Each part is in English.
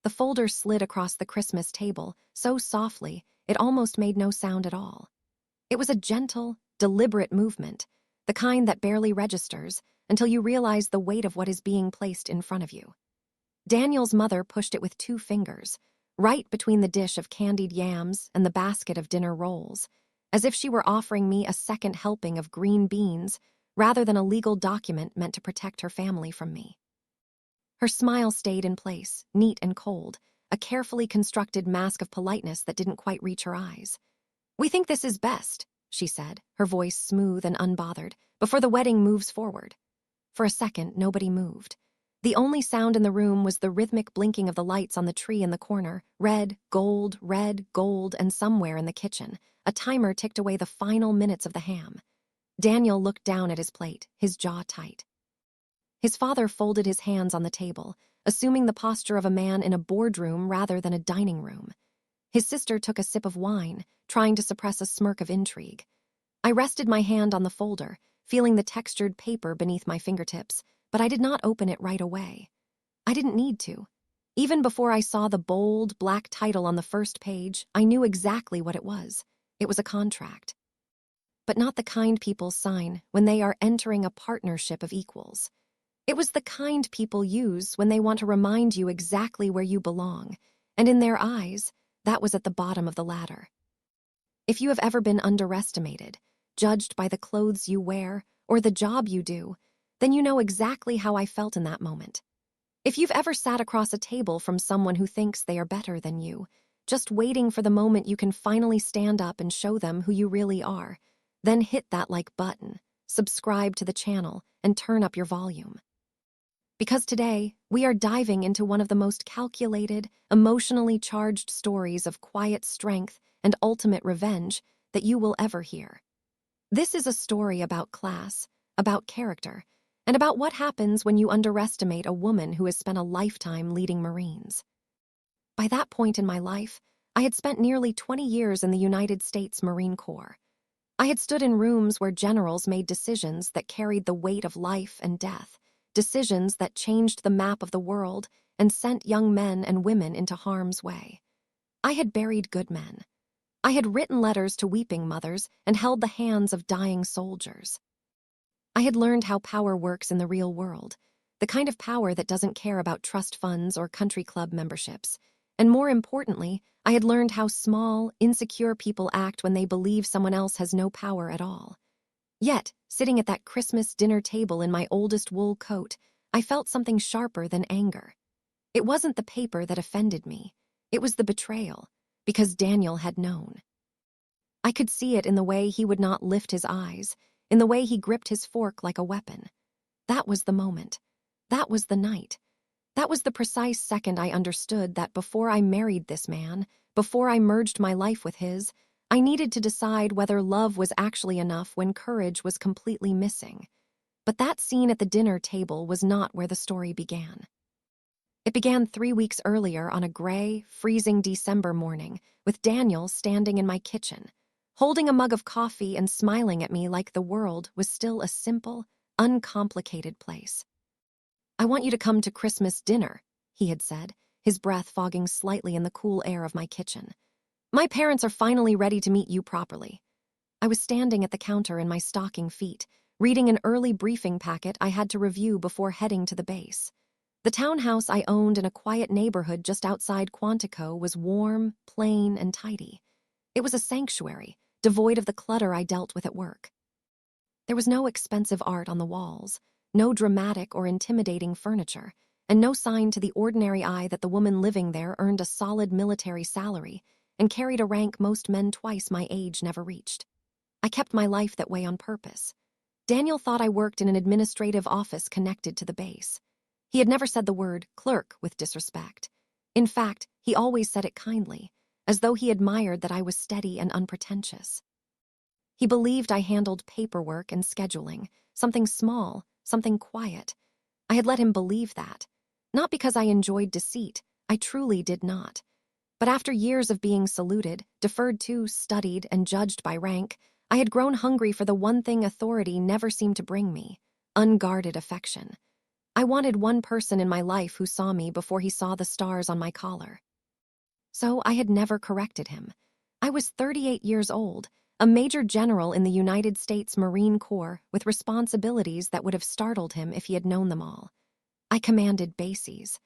The folder slid across the Christmas table, so softly it almost made no sound at all. It was a gentle, deliberate movement, the kind that barely registers until you realize the weight of what is being placed in front of you. Daniel's mother pushed it with 2 fingers, right between the dish of candied yams and the basket of dinner rolls, as if she were offering me a second helping of green beans rather than a legal document meant to protect her family from me. Her smile stayed in place, neat and cold, a carefully constructed mask of politeness that didn't quite reach her eyes. "We think this is best," she said, her voice smooth and unbothered, "before the wedding moves forward." For a second, nobody moved. The only sound in the room was the rhythmic blinking of the lights on the tree in the corner, red, gold, and somewhere in the kitchen, a timer ticked away the final minutes of the ham. Daniel looked down at his plate, his jaw tight. His father folded his hands on the table, assuming the posture of a man in a boardroom rather than a dining room. His sister took a sip of wine, trying to suppress a smirk of intrigue. I rested my hand on the folder, feeling the textured paper beneath my fingertips, but I did not open it right away. I didn't need to. Even before I saw the bold, black title on the first page, I knew exactly what it was. It was a contract. But not the kind people sign when they are entering a partnership of equals. It was the kind people use when they want to remind you exactly where you belong, and in their eyes, that was at the bottom of the ladder. If you have ever been underestimated, judged by the clothes you wear or the job you do, then you know exactly how I felt in that moment. If you've ever sat across a table from someone who thinks they are better than you, just waiting for the moment you can finally stand up and show them who you really are, then hit that like button, subscribe to the channel, and turn up your volume. Because today, we are diving into one of the most calculated, emotionally charged stories of quiet strength and ultimate revenge that you will ever hear. This is a story about class, about character, and about what happens when you underestimate a woman who has spent a lifetime leading Marines. By that point in my life, I had spent nearly 20 years in the United States Marine Corps. I had stood in rooms where generals made decisions that carried the weight of life and death, decisions that changed the map of the world and sent young men and women into harm's way. I had buried good men. I had written letters to weeping mothers and held the hands of dying soldiers. I had learned how power works in the real world, the kind of power that doesn't care about trust funds or country club memberships. And more importantly, I had learned how small, insecure people act when they believe someone else has no power at all. Yet, sitting at that Christmas dinner table in my oldest wool coat, I felt something sharper than anger. It wasn't the paper that offended me. It was the betrayal, because Daniel had known. I could see it in the way he would not lift his eyes, in the way he gripped his fork like a weapon. That was the moment. That was the night. That was the precise second I understood that before I married this man, before I merged my life with his, I needed to decide whether love was actually enough when courage was completely missing. But that scene at the dinner table was not where the story began. It began 3 weeks earlier on a gray, freezing December morning, with Daniel standing in my kitchen, holding a mug of coffee and smiling at me like the world was still a simple, uncomplicated place. "I want you to come to Christmas dinner," he had said, his breath fogging slightly in the cool air of my kitchen. "My parents are finally ready to meet you properly." I was standing at the counter in my stocking feet, reading an early briefing packet I had to review before heading to the base. The townhouse I owned in a quiet neighborhood just outside Quantico was warm, plain, and tidy. It was a sanctuary, devoid of the clutter I dealt with at work. There was no expensive art on the walls, no dramatic or intimidating furniture, and no sign to the ordinary eye that the woman living there earned a solid military salary and carried a rank most men twice my age never reached. I kept my life that way on purpose. Daniel thought I worked in an administrative office connected to the base. He had never said the word clerk with disrespect. In fact, he always said it kindly, as though he admired that I was steady and unpretentious. He believed I handled paperwork and scheduling, something small, something quiet. I had let him believe that. Not because I enjoyed deceit, I truly did not. But after years of being saluted, deferred to, studied, and judged by rank, I had grown hungry for the one thing authority never seemed to bring me: unguarded affection. I wanted one person in my life who saw me before he saw the stars on my collar. So I had never corrected him. I was 38 years old, a major general in the United States Marine Corps with responsibilities that would have startled him if he had known them all. I commanded bases.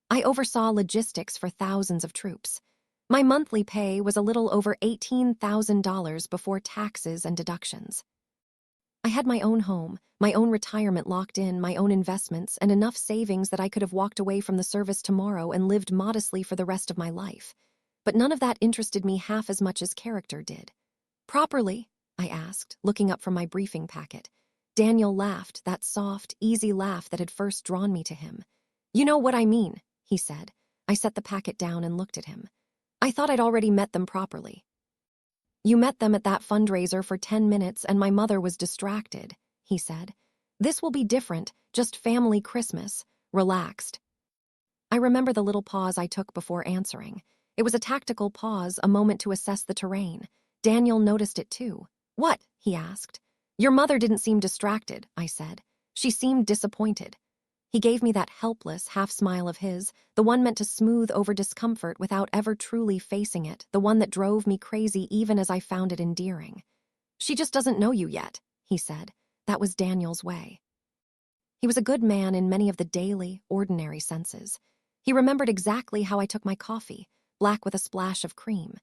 I oversaw logistics for thousands of troops. My monthly pay was a little over $18,000 before taxes and deductions. I had my own home, my own retirement locked in, my own investments, and enough savings that I could have walked away from the service tomorrow and lived modestly for the rest of my life. But none of that interested me half as much as character did. Properly? I asked, looking up from my briefing packet. Daniel laughed, that soft, easy laugh that had first drawn me to him. You know what I mean, he said. I set the packet down and looked at him. I thought I'd already met them properly. You met them at that fundraiser for 10 minutes and my mother was distracted, he said. This will be different, just family Christmas, relaxed. I remember the little pause I took before answering. It was a tactical pause, a moment to assess the terrain. Daniel noticed it too. What? He asked. Your mother didn't seem distracted, I said. She seemed disappointed. He gave me that helpless half-smile of his, the one meant to smooth over discomfort without ever truly facing it, the one that drove me crazy even as I found it endearing. She just doesn't know you yet, he said. That was Daniel's way. He was a good man in many of the daily, ordinary senses. He remembered exactly how I took my coffee, black with a splash of cream.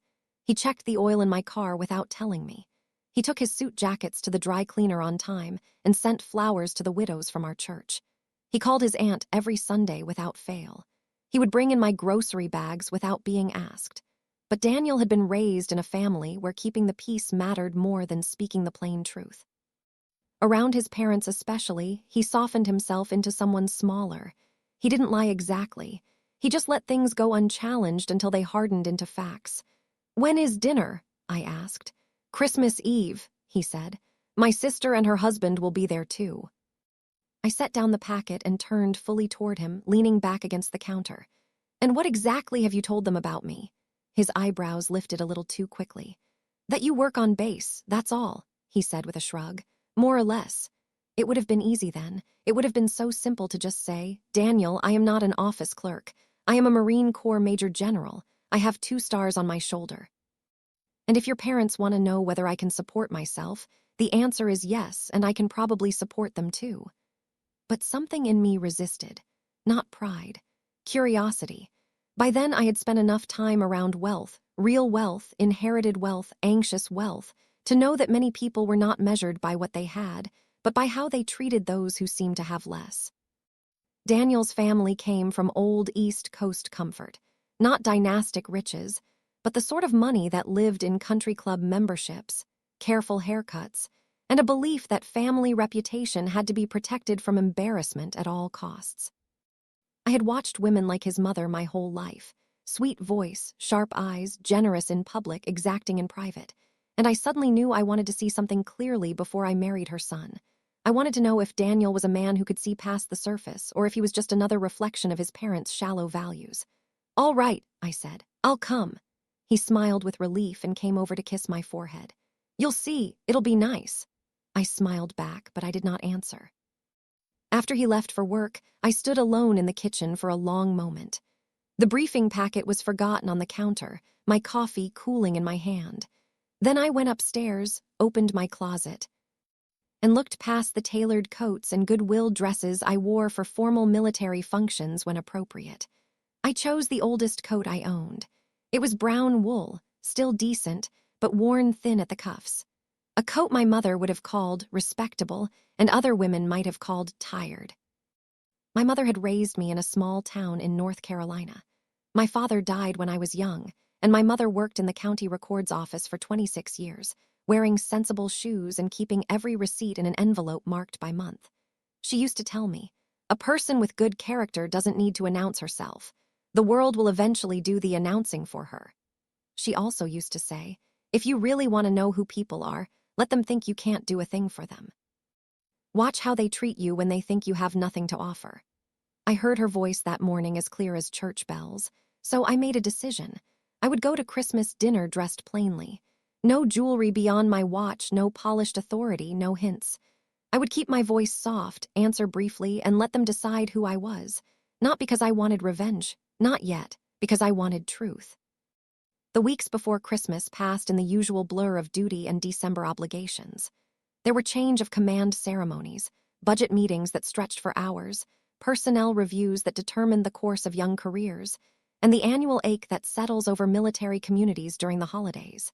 He checked the oil in my car without telling me. He took his suit jackets to the dry cleaner on time and sent flowers to the widows from our church. He called his aunt every Sunday without fail. He would bring in my grocery bags without being asked. But Daniel had been raised in a family where keeping the peace mattered more than speaking the plain truth. Around his parents especially, he softened himself into someone smaller. He didn't lie exactly. He just let things go unchallenged until they hardened into facts. When is dinner? I asked. Christmas Eve, he said. My sister and her husband will be there too. I set down the packet and turned fully toward him, leaning back against the counter. And what exactly have you told them about me? His eyebrows lifted a little too quickly. That you work on base, that's all, he said with a shrug. More or less. It would have been easy then. It would have been so simple to just say, Daniel, I am not an office clerk. I am a Marine Corps Major General. I have 2 stars on my shoulder. And if your parents want to know whether I can support myself, the answer is yes, and I can probably support them too. But something in me resisted. Not pride. Curiosity. By then I had spent enough time around wealth, real wealth, inherited wealth, anxious wealth, to know that many people were not measured by what they had, but by how they treated those who seemed to have less. Daniel's family came from old East Coast comfort, not dynastic riches, but the sort of money that lived in country club memberships, careful haircuts, and a belief that family reputation had to be protected from embarrassment at all costs. I had watched women like his mother my whole life, sweet voice, sharp eyes, generous in public, exacting in private, and I suddenly knew I wanted to see something clearly before I married her son. I wanted to know if Daniel was a man who could see past the surface, or if he was just another reflection of his parents' shallow values. All right, I said, I'll come. He smiled with relief and came over to kiss my forehead. You'll see, it'll be nice. I smiled back, but I did not answer. After he left for work, I stood alone in the kitchen for a long moment. The briefing packet was forgotten on the counter, my coffee cooling in my hand. Then I went upstairs, opened my closet, and looked past the tailored coats and goodwill dresses I wore for formal military functions when appropriate. I chose the oldest coat I owned. It was brown wool, still decent, but worn thin at the cuffs. A coat my mother would have called respectable, and other women might have called tired. My mother had raised me in a small town in North Carolina. My father died when I was young, and my mother worked in the county records office for 26 years, wearing sensible shoes and keeping every receipt in an envelope marked by month. She used to tell me, a person with good character doesn't need to announce herself. The world will eventually do the announcing for her. She also used to say, if you really want to know who people are, let them think you can't do a thing for them. Watch how they treat you when they think you have nothing to offer. I heard her voice that morning as clear as church bells, so I made a decision. I would go to Christmas dinner dressed plainly. No jewelry beyond my watch, no polished authority, no hints. I would keep my voice soft, answer briefly, and let them decide who I was. Not because I wanted revenge, not yet, because I wanted truth. The weeks before Christmas passed in the usual blur of duty and December obligations. There were change of command ceremonies, budget meetings that stretched for hours, personnel reviews that determined the course of young careers, and the annual ache that settles over military communities during the holidays.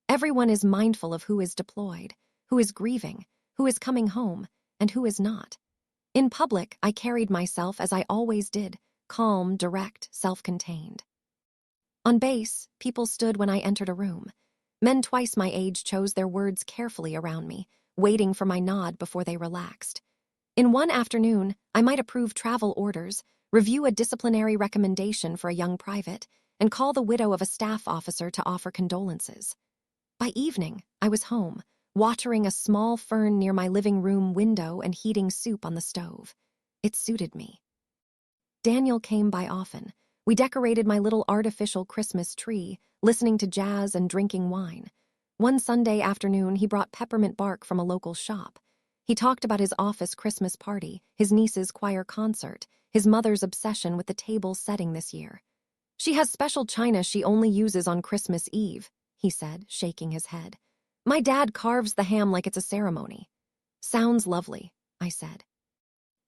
Everyone is mindful of who is deployed, who is grieving, who is coming home, and who is not. In public, I carried myself as I always did, calm, direct, self-contained. On base, people stood when I entered a room. Men twice my age chose their words carefully around me, waiting for my nod before they relaxed. In one afternoon, I might approve travel orders, review a disciplinary recommendation for a young private, and call the widow of a staff officer to offer condolences. By evening, I was home, watering a small fern near my living room window and heating soup on the stove. It suited me. Daniel came by often. We decorated my little artificial Christmas tree, listening to jazz and drinking wine. One Sunday afternoon, he brought peppermint bark from a local shop. He talked about his office Christmas party, his niece's choir concert, his mother's obsession with the table setting this year. "She has special china she only uses on Christmas Eve," he said, shaking his head. "My dad carves the ham like it's a ceremony." "Sounds lovely," I said.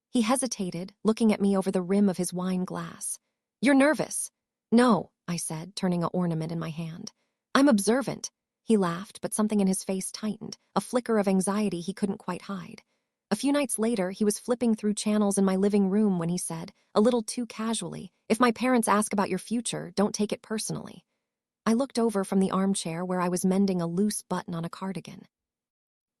He hesitated, looking at me over the rim of his wine glass. "You're nervous." "No," I said, turning an ornament in my hand. "I'm observant." He laughed, but something in his face tightened, a flicker of anxiety he couldn't quite hide. A few nights later, he was flipping through channels in my living room when he said, a little too casually, "If my parents ask about your future, don't take it personally." I looked over from the armchair where I was mending a loose button on a cardigan.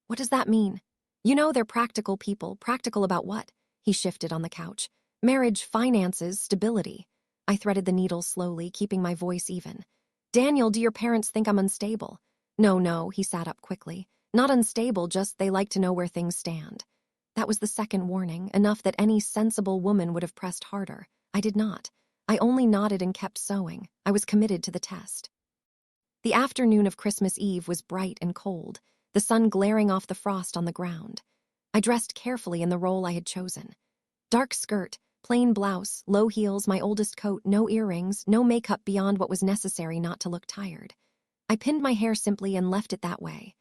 "What does that mean?" "You know they're practical people. Practical about what?" He shifted on the couch. "Marriage, finances, stability." I threaded the needle slowly, keeping my voice even. "Daniel, do your parents think I'm unstable?" No, he sat up quickly. "Not unstable, just they like to know where things stand." That was the second warning, enough that any sensible woman would have pressed harder. I did not. I only nodded and kept sewing. I was committed to the test. The afternoon of Christmas Eve was bright and cold, the sun glaring off the frost on the ground. I dressed carefully in the role I had chosen. Dark skirt, plain blouse, low heels, my oldest coat, no earrings, no makeup beyond what was necessary not to look tired. I pinned my hair simply and left it that way.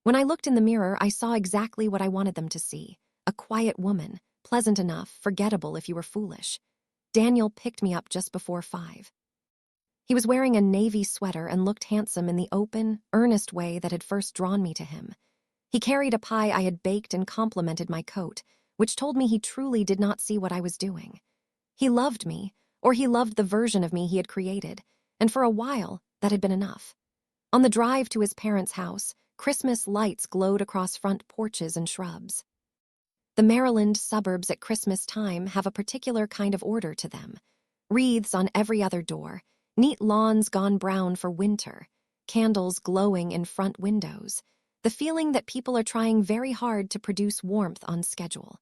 When I looked in the mirror, I saw exactly what I wanted them to see. A quiet woman, pleasant enough, forgettable if you were foolish. Daniel picked me up just before 5. He was wearing a navy sweater and looked handsome in the open, earnest way that had first drawn me to him. He carried a pie I had baked and complimented my coat, which told me he truly did not see what I was doing. He loved me, or he loved the version of me he had created, and for a while, that had been enough. On the drive to his parents' house, Christmas lights glowed across front porches and shrubs. The Maryland suburbs at Christmas time have a particular kind of order to them. Wreaths on every other door, neat lawns gone brown for winter, candles glowing in front windows, the feeling that people are trying very hard to produce warmth on schedule.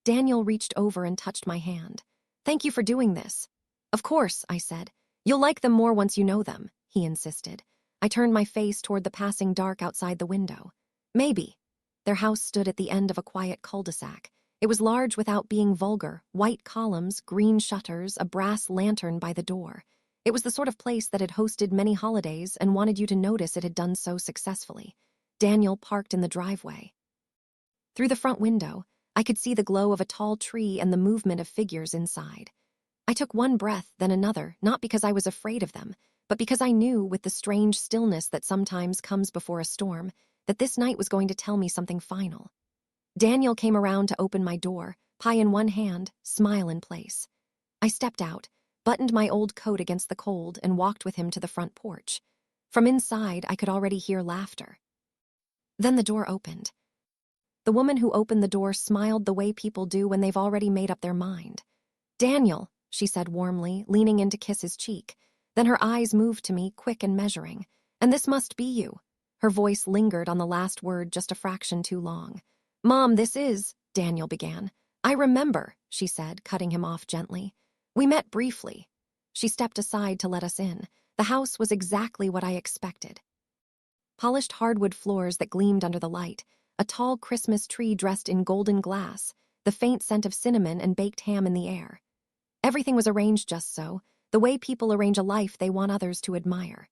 Daniel reached over and touched my hand. "Thank you for doing this." "Of course," I said. "You'll like them more once you know them," he insisted. I turned my face toward the passing dark outside the window. "Maybe." Their house stood at the end of a quiet cul-de-sac. It was large without being vulgar, white columns, green shutters, a brass lantern by the door. It was the sort of place that had hosted many holidays and wanted you to notice it had done so successfully. Daniel parked in the driveway. Through the front window, I could see the glow of a tall tree and the movement of figures inside. I took one breath, then another, not because I was afraid of them, but because I knew, with the strange stillness that sometimes comes before a storm, that this night was going to tell me something final. Daniel came around to open my door, pie in one hand, smile in place. I stepped out, buttoned my old coat against the cold, and walked with him to the front porch. From inside, I could already hear laughter. Then the door opened. The woman who opened the door smiled the way people do when they've already made up their mind. "Daniel," she said warmly, leaning in to kiss his cheek. Then her eyes moved to me, quick and measuring. "And this must be you." Her voice lingered on the last word just a fraction too long. "Mom, this is," Daniel began. "I remember," she said, cutting him off gently. "We met briefly." She stepped aside to let us in. The house was exactly what I expected. Polished hardwood floors that gleamed under the light, a tall Christmas tree dressed in golden glass, the faint scent of cinnamon and baked ham in the air. Everything was arranged just so, the way people arrange a life they want others to admire.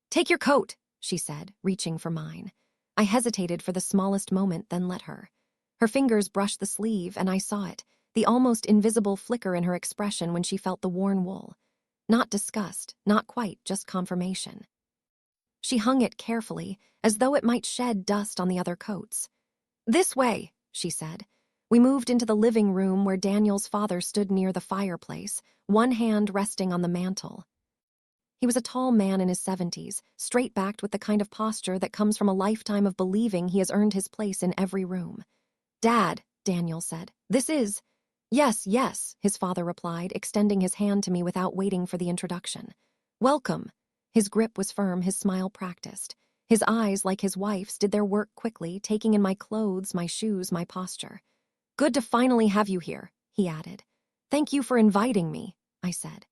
"Take your coat," she said, reaching for mine. I hesitated for the smallest moment, then let her. Her fingers brushed the sleeve, and I saw it, the almost invisible flicker in her expression when she felt the worn wool. Not disgust, not quite, just confirmation. She hung it carefully, as though it might shed dust on the other coats. "This way," she said. We moved into the living room where Daniel's father stood near the fireplace, one hand resting on the mantel. He was a tall man in his 70s, straight-backed with the kind of posture that comes from a lifetime of believing he has earned his place in every room. "Dad," Daniel said, "this is—" "Yes, yes," his father replied, extending his hand to me without waiting for the introduction. "Welcome." His grip was firm, his smile practiced. His eyes, like his wife's, did their work quickly, taking in my clothes, my shoes, my posture. "Good to finally have you here," he added. "Thank you for inviting me," I said.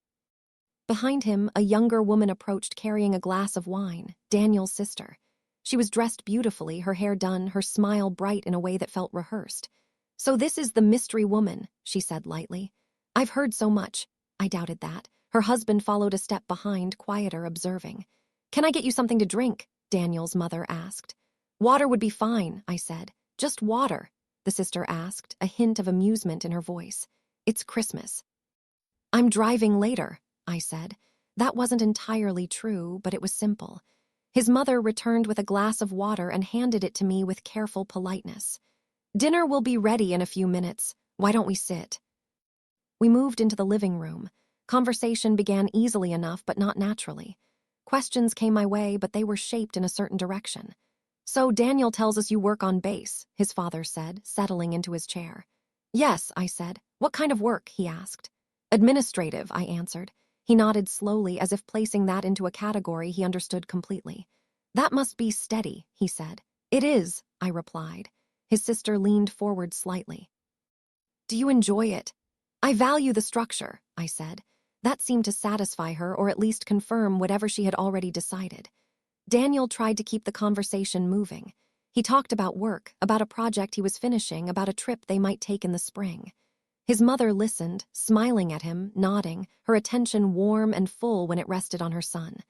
Behind him, a younger woman approached carrying a glass of wine, Daniel's sister. She was dressed beautifully, her hair done, her smile bright in a way that felt rehearsed. "So this is the mystery woman," she said lightly. "I've heard so much." I doubted that. Her husband followed a step behind, quieter, observing. "Can I get you something to drink?" Daniel's mother asked. "Water would be fine," I said. "Just water," the sister asked, a hint of amusement in her voice. "It's Christmas." "I'm driving later," I said. That wasn't entirely true, but it was simple. His mother returned with a glass of water and handed it to me with careful politeness. "Dinner will be ready in a few minutes. Why don't we sit?" We moved into the living room. Conversation began easily enough, but not naturally. Questions came my way, but they were shaped in a certain direction. "So Daniel tells us you work on base," his father said, settling into his chair. "Yes," I said. "What kind of work?" he asked. "Administrative," I answered. He nodded slowly, as if placing that into a category he understood completely. "That must be steady," he said. "It is," I replied. His sister leaned forward slightly. "Do you enjoy it?" "I value the structure," I said. That seemed to satisfy her, or at least confirm whatever she had already decided. Daniel tried to keep the conversation moving. He talked about work, about a project he was finishing, about a trip they might take in the spring. His mother listened, smiling at him, nodding, her attention warm and full when it rested on her son.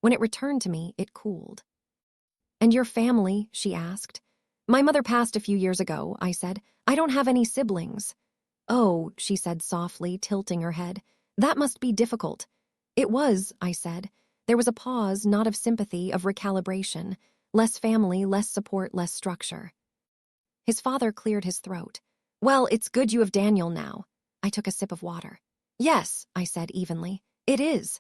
When it returned to me, it cooled. "And your family?" she asked. "My mother passed a few years ago," I said. "I don't have any siblings." "Oh," she said softly, tilting her head. "That must be difficult." "It was," I said. There was a pause, not of sympathy, of recalibration. Less family, less support, less structure. His father cleared his throat. "Well, it's good you have Daniel now." I took a sip of water. "Yes," I said evenly. "It is."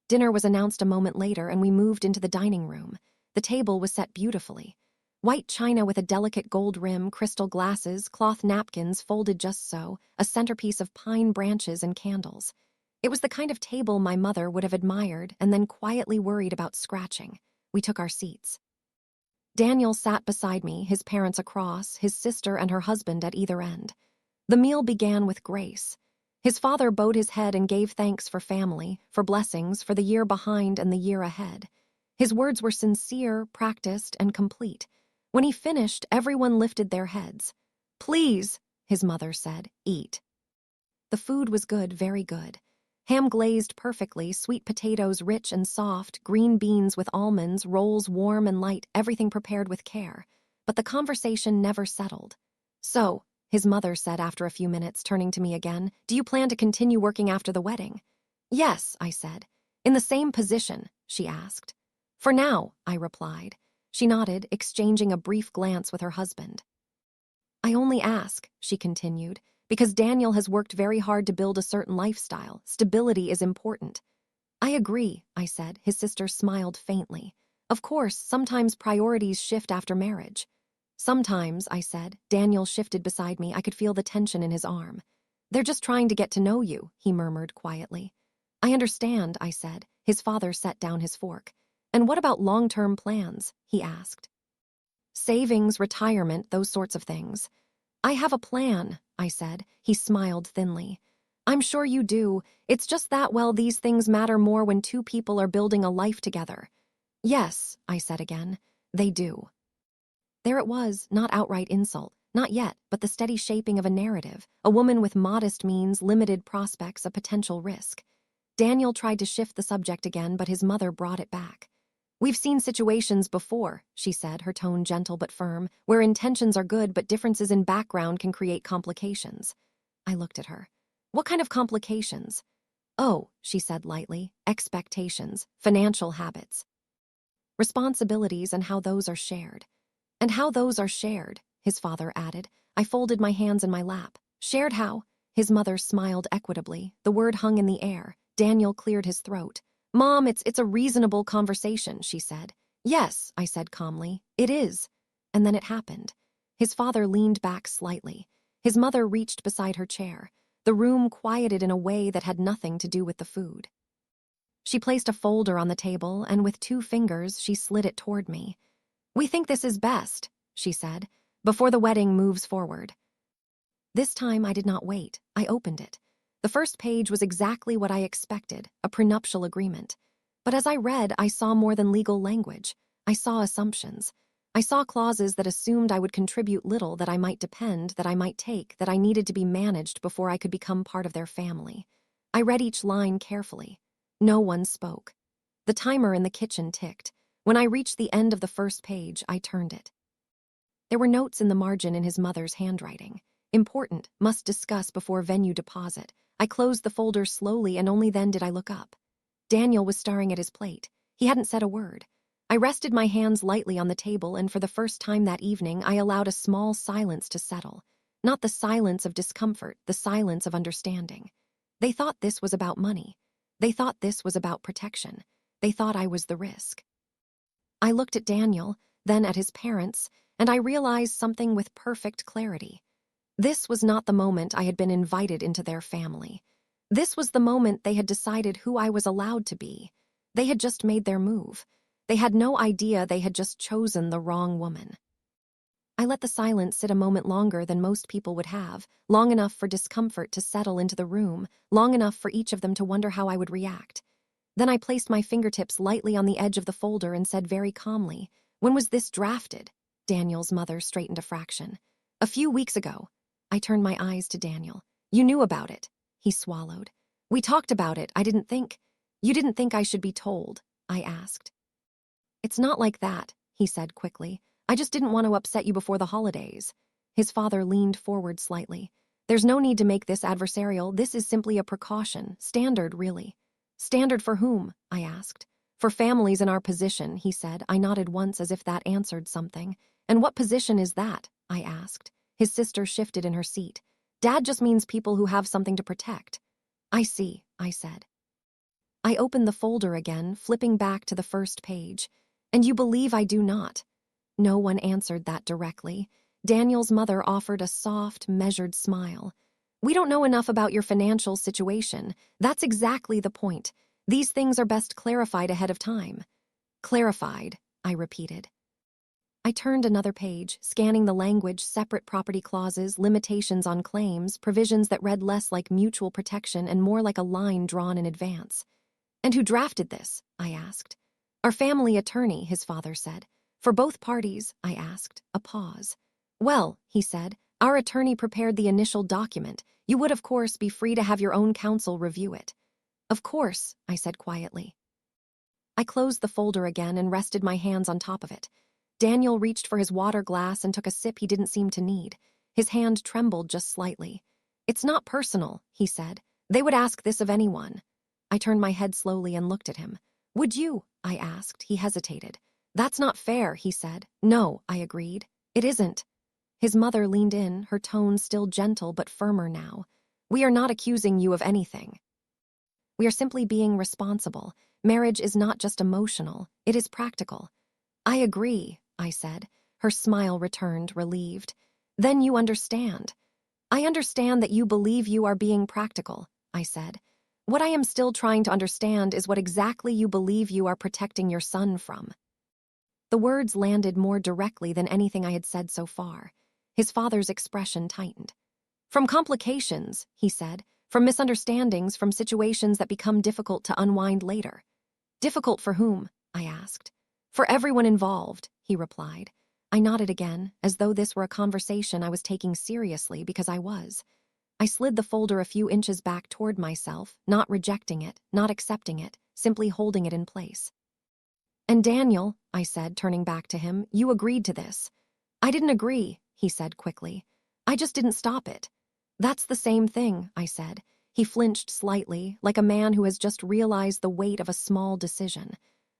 Dinner was announced a moment later, and we moved into the dining room. The table was set beautifully. White china with a delicate gold rim, crystal glasses, cloth napkins folded just so, a centerpiece of pine branches and candles. It was the kind of table my mother would have admired and then quietly worried about scratching. We took our seats. Daniel sat beside me, his parents across, his sister and her husband at either end. The meal began with grace. His father bowed his head and gave thanks for family, for blessings, for the year behind and the year ahead. His words were sincere, practiced, and complete. When he finished, everyone lifted their heads. "Please," his mother said, "eat." The food was good, very good. Ham glazed perfectly, sweet potatoes rich and soft, green beans with almonds, rolls warm and light, everything prepared with care. But the conversation never settled. "So," his mother said after a few minutes, turning to me again, "do you plan to continue working after the wedding?" "Yes," I said. "In the same position?" she asked. "For now," I replied. She nodded, exchanging a brief glance with her husband. "I only ask," she continued, "because Daniel has worked very hard to build a certain lifestyle. Stability is important." "I agree," I said. His sister smiled faintly. "Of course, sometimes priorities shift after marriage." "Sometimes," I said. Daniel shifted beside me. I could feel the tension in his arm. "They're just trying to get to know you," he murmured quietly. "I understand," I said. His father set down his fork. "And what about long-term plans?" he asked. "Savings, retirement, those sorts of things." "I have a plan," I said. He smiled thinly. "I'm sure you do. It's just that, well, these things matter more when two people are building a life together." "Yes," I said again. "They do." There it was, not outright insult, not yet, but the steady shaping of a narrative, a woman with modest means, limited prospects, a potential risk. Daniel tried to shift the subject again, but his mother brought it back. "We've seen situations before," she said, her tone gentle but firm, "where intentions are good but differences in background can create complications." I looked at her. "What kind of complications?" "Oh," she said lightly, "expectations, financial habits, responsibilities, and how those are shared." "And how those are shared," his father added. I folded my hands in my lap. "Shared how?" His mother smiled equitably. The word hung in the air. Daniel cleared his throat. "Mom, it's a reasonable conversation," she said. "Yes," I said calmly, "it is." And then it happened. His father leaned back slightly. His mother reached beside her chair. The room quieted in a way that had nothing to do with the food. She placed a folder on the table, and with 2 fingers she slid it toward me. "We think this is best," she said, "before the wedding moves forward." This time I did not wait. I opened it. The first page was exactly what I expected, a prenuptial agreement. But as I read, I saw more than legal language. I saw assumptions. I saw clauses that assumed I would contribute little, that I might depend, that I might take, that I needed to be managed before I could become part of their family. I read each line carefully. No one spoke. The timer in the kitchen ticked. When I reached the end of the first page, I turned it. There were notes in the margin in his mother's handwriting. "Important, must discuss before venue deposit." I closed the folder slowly, and only then did I look up. Daniel was staring at his plate. He hadn't said a word. I rested my hands lightly on the table, and for the first time that evening, I allowed a small silence to settle. Not the silence of discomfort, the silence of understanding. They thought this was about money. They thought this was about protection. They thought I was the risk. I looked at Daniel, then at his parents, and I realized something with perfect clarity. This was not the moment I had been invited into their family. This was the moment they had decided who I was allowed to be. They had just made their move. They had no idea they had just chosen the wrong woman. I let the silence sit a moment longer than most people would have, long enough for discomfort to settle into the room, long enough for each of them to wonder how I would react. Then I placed my fingertips lightly on the edge of the folder and said very calmly, "When was this drafted?" Daniel's mother straightened a fraction. "A few weeks ago." I turned my eyes to Daniel. "You knew about it." He swallowed. "We talked about it. I didn't think." "You didn't think I should be told?" I asked. "It's not like that," he said quickly. "I just didn't want to upset you before the holidays." His father leaned forward slightly. "There's no need to make this adversarial. This is simply a precaution. Standard, really." "Standard for whom?" I asked. "For families in our position," he said. I nodded once as if that answered something. "And what position is that?" I asked. His sister shifted in her seat. "Dad just means people who have something to protect." "I see," I said. I opened the folder again, flipping back to the first page. "And you believe I do not?" No one answered that directly. Daniel's mother offered a soft, measured smile. "We don't know enough about your financial situation. That's exactly the point. These things are best clarified ahead of time." "Clarified," I repeated. I turned another page, scanning the language, separate property clauses, limitations on claims, provisions that read less like mutual protection and more like a line drawn in advance. "And who drafted this?" I asked. "Our family attorney," his father said. "For both parties?" I asked. A pause. "Well," he said, "our attorney prepared the initial document. You would, of course, be free to have your own counsel review it." "Of course," I said quietly. I closed the folder again and rested my hands on top of it. Daniel reached for his water glass and took a sip he didn't seem to need. His hand trembled just slightly. "It's not personal," he said. "They would ask this of anyone." I turned my head slowly and looked at him. "Would you?" I asked. He hesitated. "That's not fair," he said. "No," I agreed. "It isn't." His mother leaned in, her tone still gentle but firmer now. "We are not accusing you of anything. We are simply being responsible. Marriage is not just emotional, it is practical." "I agree," I said. Her smile returned, relieved. "Then you understand." "I understand that you believe you are being practical," I said. "What I am still trying to understand is what exactly you believe you are protecting your son from." The words landed more directly than anything I had said so far. His father's expression tightened. "From complications," he said, "from misunderstandings, from situations that become difficult to unwind later." "Difficult for whom?" I asked. "For everyone involved," he replied. I nodded again, as though this were a conversation I was taking seriously because I was. I slid the folder a few inches back toward myself, not rejecting it, not accepting it, simply holding it in place. "And Daniel," I said, turning back to him, "you agreed to this." "I didn't agree," he said quickly. "I just didn't stop it." "That's the same thing," I said. He flinched slightly, like a man who has just realized the weight of a small decision.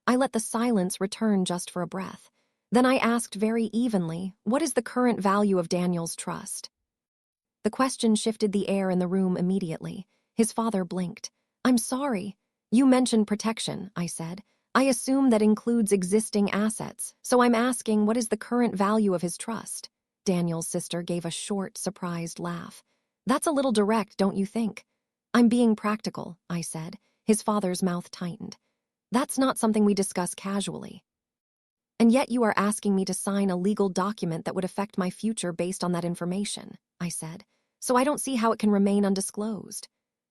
I let the silence return just for a breath. Then I asked very evenly, "What is the current value of Daniel's trust?" The question shifted the air in the room immediately. His father blinked. "I'm sorry. You mentioned protection," I said. "I assume that includes existing assets, so I'm asking what is the current value of his trust?" Daniel's sister gave a short, surprised laugh. "That's a little direct, don't you think?" "I'm being practical," I said. His father's mouth tightened. "That's not something we discuss casually." "And yet you are asking me to sign a legal document that would affect my future based on that information," I said. "So I don't see how it can remain undisclosed."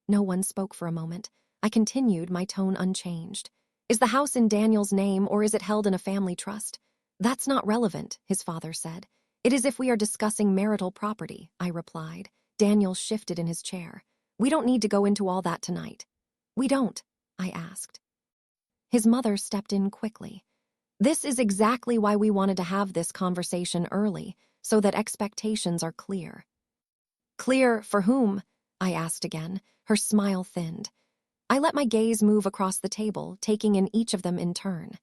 No one spoke for a moment. I continued, my tone unchanged. "Is the house in Daniel's name, or is it held in a family trust?" "That's not relevant," his father said. "It is if we are discussing marital property," I replied. Daniel shifted in his chair. "We don't need to go into all that tonight." "We don't?" I asked. His mother stepped in quickly. "This is exactly why we wanted to have this conversation early, so that expectations are clear." "Clear for whom?" I asked again. Her smile thinned. I let my gaze move across the table, taking in each of them in turn.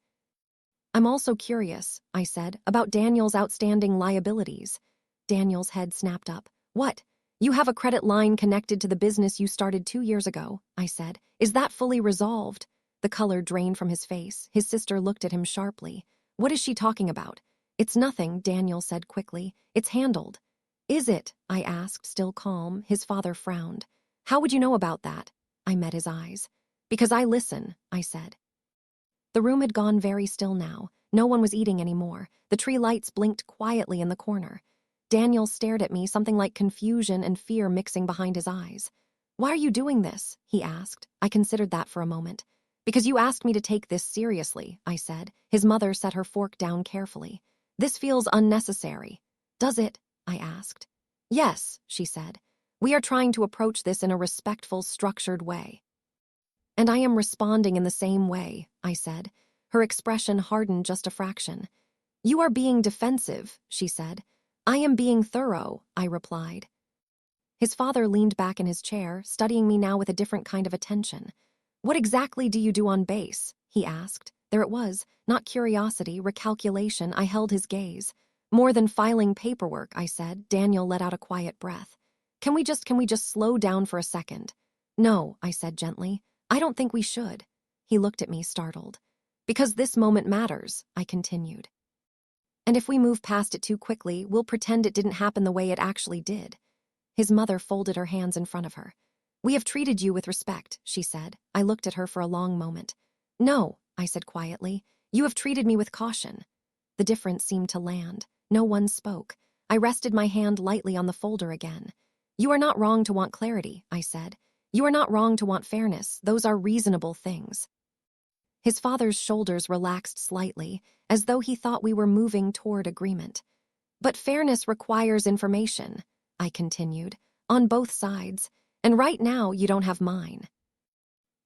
"I'm also curious," I said, "about Daniel's outstanding liabilities." Daniel's head snapped up. "What? You have a credit line connected to the business you started 2 years ago," I said. "Is that fully resolved?" The color drained from his face. His sister looked at him sharply. "What is she talking about?" "It's nothing," Daniel said quickly. "It's handled." "Is it?" I asked, still calm. His father frowned. "How would you know about that?" I met his eyes. "Because I listen," I said. The room had gone very still now. No one was eating anymore. The tree lights blinked quietly in the corner. Daniel stared at me, something like confusion and fear mixing behind his eyes. "Why are you doing this?" he asked. I considered that for a moment. "Because you asked me to take this seriously," I said. His mother set her fork down carefully. "This feels unnecessary." "Does it?" I asked. "Yes," she said. "We are trying to approach this in a respectful, structured way." "And I am responding in the same way," I said. Her expression hardened just a fraction. "You are being defensive," she said. "I am being thorough," I replied. His father leaned back in his chair, studying me now with a different kind of attention. "What exactly do you do on base?" he asked. There it was, not curiosity, recalculation. I held his gaze. "More than filing paperwork," I said. Daniel let out a quiet breath. Can we just slow down for a second?" "No," I said gently. "I don't think we should." He looked at me, startled. "Because this moment matters," I continued. "And if we move past it too quickly, we'll pretend it didn't happen the way it actually did." His mother folded her hands in front of her. "We have treated you with respect," she said. I looked at her for a long moment. "No," I said quietly. "You have treated me with caution." The difference seemed to land. No one spoke. I rested my hand lightly on the folder again. "You are not wrong to want clarity," I said. "You are not wrong to want fairness. Those are reasonable things." His father's shoulders relaxed slightly, as though he thought we were moving toward agreement. "But fairness requires information," I continued, "on both sides, and right now you don't have mine."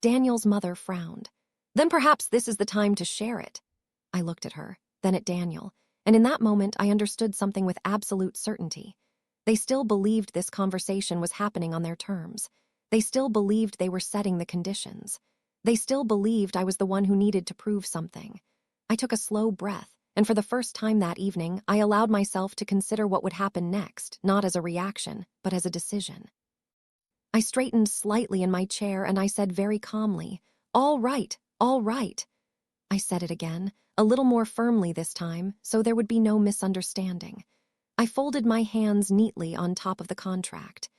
Daniel's mother frowned. "Then perhaps this is the time to share it." I looked at her, then at Daniel, and in that moment I understood something with absolute certainty. They still believed this conversation was happening on their terms. They still believed they were setting the conditions. They still believed I was the one who needed to prove something. I took a slow breath, and for the first time that evening, I allowed myself to consider what would happen next, not as a reaction, but as a decision. I straightened slightly in my chair and I said very calmly, "All right, all right." I said it again, a little more firmly this time, so there would be no misunderstanding. I folded my hands neatly on top of the contract.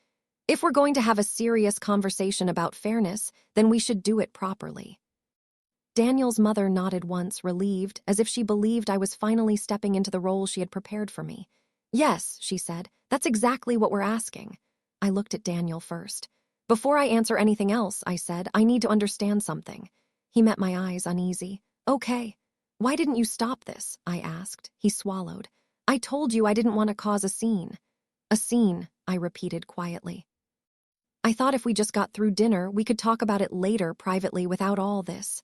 "If we're going to have a serious conversation about fairness, then we should do it properly." Daniel's mother nodded once, relieved, as if she believed I was finally stepping into the role she had prepared for me. "Yes," she said, "that's exactly what we're asking." I looked at Daniel first. "Before I answer anything else," I said, "I need to understand something." He met my eyes, uneasy. "Okay. Why didn't you stop this?" I asked. He swallowed. I told you I didn't want to cause a scene. A scene, I repeated quietly. I thought if we just got through dinner, we could talk about it later privately without all this.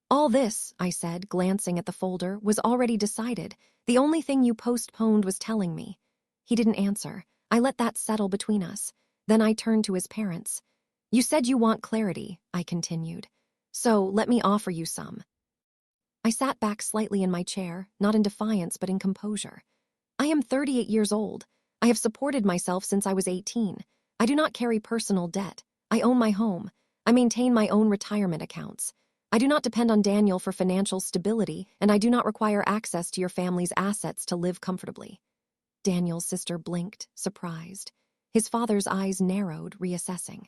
All this, I said, glancing at the folder, was already decided. The only thing you postponed was telling me. He didn't answer. I let that settle between us. Then I turned to his parents. You said you want clarity, I continued. So let me offer you some. I sat back slightly in my chair, not in defiance but in composure. I am 38 years old. I have supported myself since I was 18. I do not carry personal debt. I own my home. I maintain my own retirement accounts. I do not depend on Daniel for financial stability, and I do not require access to your family's assets to live comfortably. Daniel's sister blinked, surprised. His father's eyes narrowed, reassessing.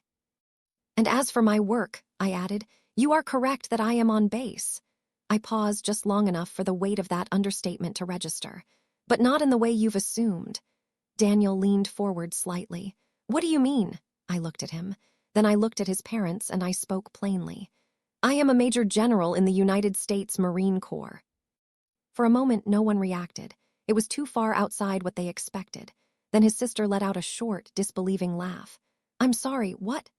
And as for my work, I added, you are correct that I am on base. I paused just long enough for the weight of that understatement to register. But not in the way you've assumed. Daniel leaned forward slightly. What do you mean? I looked at him. Then I looked at his parents and I spoke plainly. I am a major general in the United States Marine Corps. For a moment, no one reacted. It was too far outside what they expected. Then his sister let out a short, disbelieving laugh. I'm sorry, what?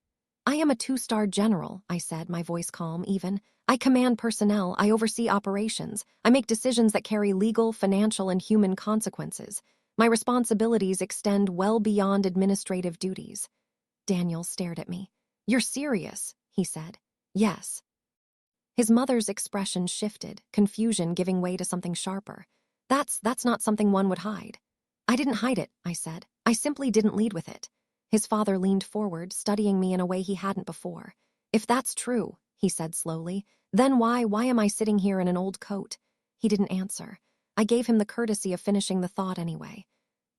I am a 2-star general, I said, my voice calm even. I command personnel, I oversee operations. I make decisions that carry legal, financial, and human consequences. My responsibilities extend well beyond administrative duties. Daniel stared at me. You're serious, he said. Yes. His mother's expression shifted, confusion giving way to something sharper. That's not something one would hide. I didn't hide it, I said. I simply didn't lead with it. His father leaned forward, studying me in a way he hadn't before. If that's true, he said slowly, then why am I sitting here in an old coat? He didn't answer. I gave him the courtesy of finishing the thought anyway.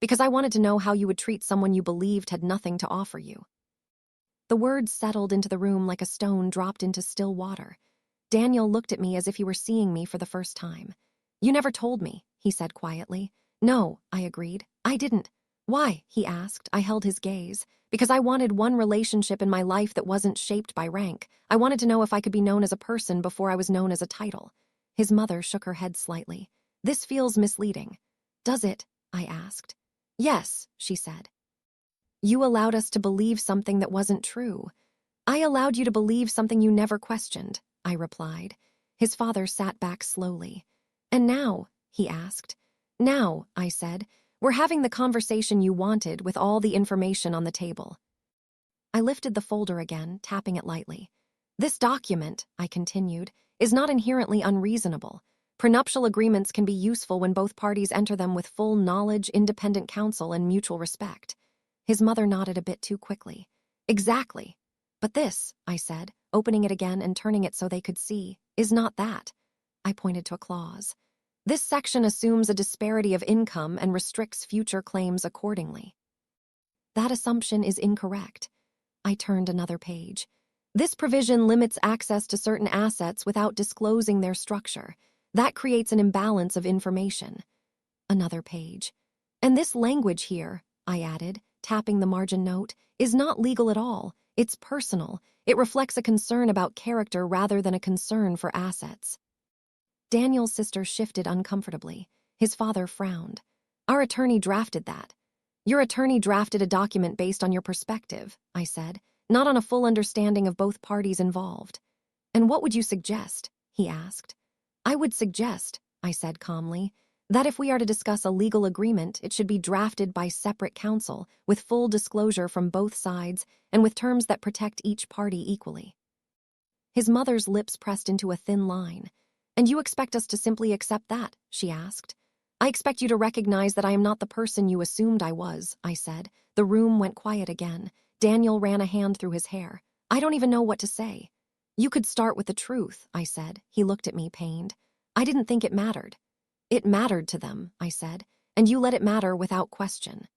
Because I wanted to know how you would treat someone you believed had nothing to offer you. The words settled into the room like a stone dropped into still water. Daniel looked at me as if he were seeing me for the first time. You never told me, he said quietly. No, I agreed. I didn't. Why? He asked. I held his gaze. Because I wanted one relationship in my life that wasn't shaped by rank. I wanted to know if I could be known as a person before I was known as a title. His mother shook her head slightly. This feels misleading. Does it? I asked. Yes, she said. You allowed us to believe something that wasn't true. I allowed you to believe something you never questioned, I replied. His father sat back slowly. And now? He asked. Now, I said. We're having the conversation you wanted with all the information on the table. I lifted the folder again, tapping it lightly. This document, I continued, is not inherently unreasonable. Prenuptial agreements can be useful when both parties enter them with full knowledge, independent counsel, and mutual respect. His mother nodded a bit too quickly. Exactly. But this, I said, opening it again and turning it so they could see, is not that. I pointed to a clause. This section assumes a disparity of income and restricts future claims accordingly. That assumption is incorrect. I turned another page. This provision limits access to certain assets without disclosing their structure. That creates an imbalance of information. Another page. And this language here, I added, tapping the margin note, is not legal at all. It's personal. It reflects a concern about character rather than a concern for assets. Daniel's sister shifted uncomfortably. His father frowned. Our attorney drafted that. Your attorney drafted a document based on your perspective, I said, not on a full understanding of both parties involved. And what would you suggest? He asked. I would suggest, I said calmly, that if we are to discuss a legal agreement, it should be drafted by separate counsel, with full disclosure from both sides, and with terms that protect each party equally. His mother's lips pressed into a thin line. And you expect us to simply accept that? She asked. I expect you to recognize that I am not the person you assumed I was, I said. The room went quiet again. Daniel ran a hand through his hair. I don't even know what to say. You could start with the truth, I said. He looked at me, pained. I didn't think it mattered. It mattered to them, I said, and you let it matter without question.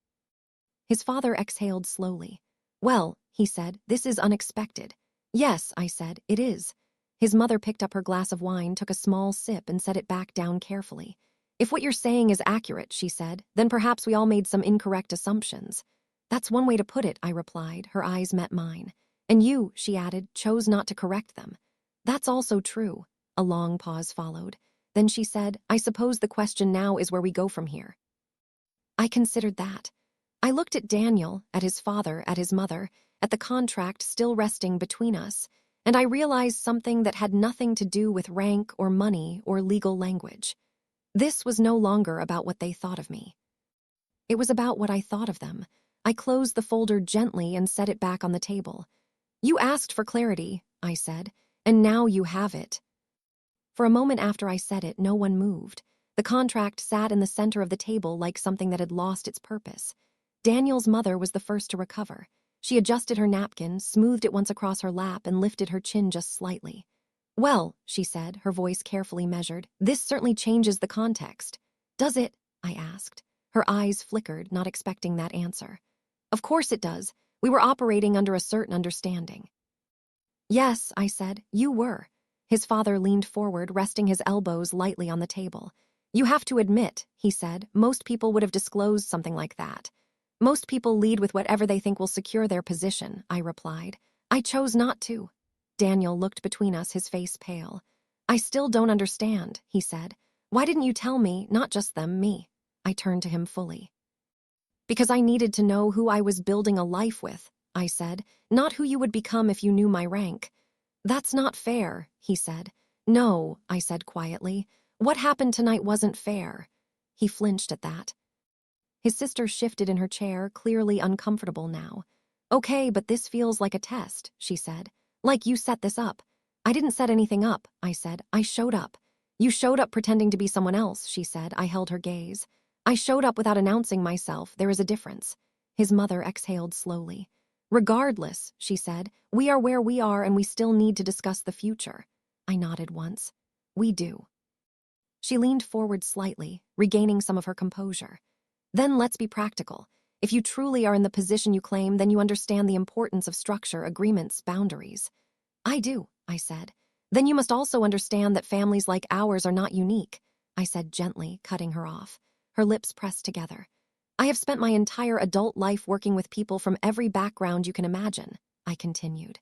His father exhaled slowly. Well, he said, this is unexpected. Yes, I said, it is. His mother picked up her glass of wine, took a small sip, and set it back down carefully. If what you're saying is accurate, she said, then perhaps we all made some incorrect assumptions. That's one way to put it, I replied. Her eyes met mine. And you, she added, chose not to correct them. That's also true. A long pause followed. Then she said, I suppose the question now is where we go from here. I considered that. I looked at Daniel, at his father, at his mother, at the contract still resting between us, and I realized something that had nothing to do with rank or money or legal language. This was no longer about what they thought of me. It was about what I thought of them. I closed the folder gently and set it back on the table. "You asked for clarity," I said, "and now you have it." For a moment after I said it, no one moved. The contract sat in the center of the table like something that had lost its purpose. Daniel's mother was the first to recover. She adjusted her napkin, smoothed it once across her lap, and lifted her chin just slightly. "Well," she said, her voice carefully measured, "this certainly changes the context." "Does it?" I asked. Her eyes flickered, not expecting that answer. "Of course it does. We were operating under a certain understanding." "Yes," I said, "you were." His father leaned forward, resting his elbows lightly on the table. "You have to admit," he said, "most people would have disclosed something like that." "Most people lead with whatever they think will secure their position," I replied. "I chose not to." Daniel looked between us, his face pale. "I still don't understand," he said. "Why didn't you tell me, not just them, me?" I turned to him fully. "Because I needed to know who I was building a life with," I said, "not who you would become if you knew my rank." "That's not fair," he said. "No," I said quietly. "What happened tonight wasn't fair." He flinched at that. His sister shifted in her chair, clearly uncomfortable now. "Okay, but this feels like a test," she said. "Like you set this up." "I didn't set anything up," I said. "I showed up." "You showed up pretending to be someone else," she said. I held her gaze. "I showed up without announcing myself. There is a difference." His mother exhaled slowly. "Regardless," she said, "we are where we are and we still need to discuss the future." I nodded once. "We do." She leaned forward slightly, regaining some of her composure. "Then let's be practical. If you truly are in the position you claim, then you understand the importance of structure, agreements, boundaries." "I do," I said. "Then you must also understand that families like ours are not unique," I said gently, cutting her off. Her lips pressed together. "I have spent my entire adult life working with people from every background you can imagine," I continued.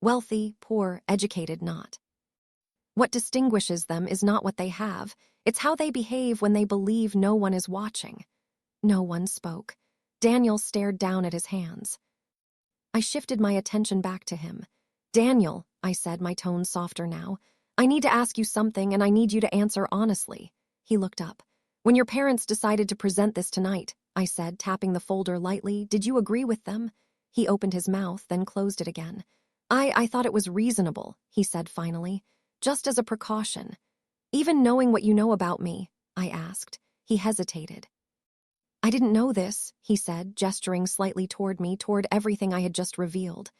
"Wealthy, poor, educated, not. What distinguishes them is not what they have. It's how they behave when they believe no one is watching." No one spoke. Daniel stared down at his hands. I shifted my attention back to him. "Daniel," I said, my tone softer now, "I need to ask you something and I need you to answer honestly." He looked up. "When your parents decided to present this tonight," I said, tapping the folder lightly, "did you agree with them?" He opened his mouth, then closed it again. I thought it was reasonable," he said finally, "just as a precaution." "Even knowing what you know about me?" I asked. He hesitated. "I didn't know this," he said, gesturing slightly toward me, toward everything I had just revealed.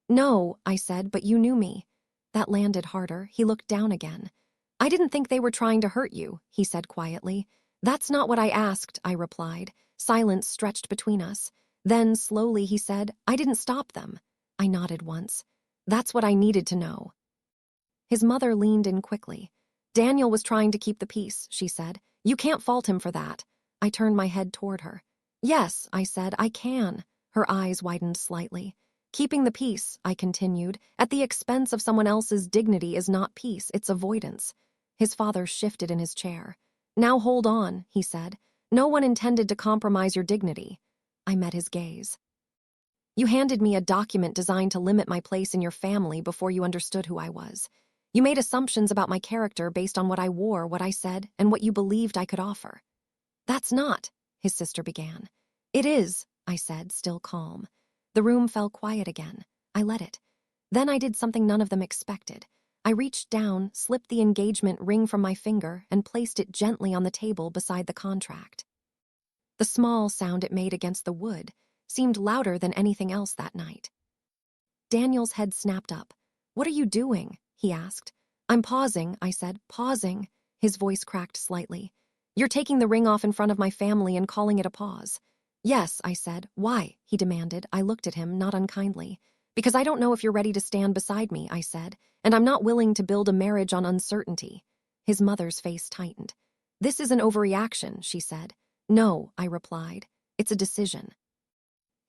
"No," I said, "but you knew me." That landed harder. He looked down again. "I didn't think they were trying to hurt you," he said quietly. "That's not what I asked," I replied. Silence stretched between us. Then, slowly, he said, "I didn't stop them." I nodded once. "That's what I needed to know." His mother leaned in quickly. "Daniel was trying to keep the peace," she said. "You can't fault him for that." I turned my head toward her. "Yes," I said, "I can." Her eyes widened slightly. "Keeping the peace," I continued, "at the expense of someone else's dignity is not peace, it's avoidance." His father shifted in his chair. "Now hold on," he said. "No one intended to compromise your dignity." I met his gaze. "You handed me a document designed to limit my place in your family before you understood who I was. You made assumptions about my character based on what I wore, what I said, and what you believed I could offer." "That's not," his sister began. "It is," I said, still calm. The room fell quiet again. I let it. Then I did something none of them expected. I reached down, slipped the engagement ring from my finger, and placed it gently on the table beside the contract. The small sound it made against the wood seemed louder than anything else that night. Daniel's head snapped up. "What are you doing?" he asked. "I'm pausing," I said, "pausing." His voice cracked slightly. "You're taking the ring off in front of my family and calling it a pause." "Yes," I said. "Why?" he demanded. I looked at him, not unkindly. "Because I don't know if you're ready to stand beside me," I said, "and I'm not willing to build a marriage on uncertainty." His mother's face tightened. "This is an overreaction," she said. "No," I replied. "It's a decision."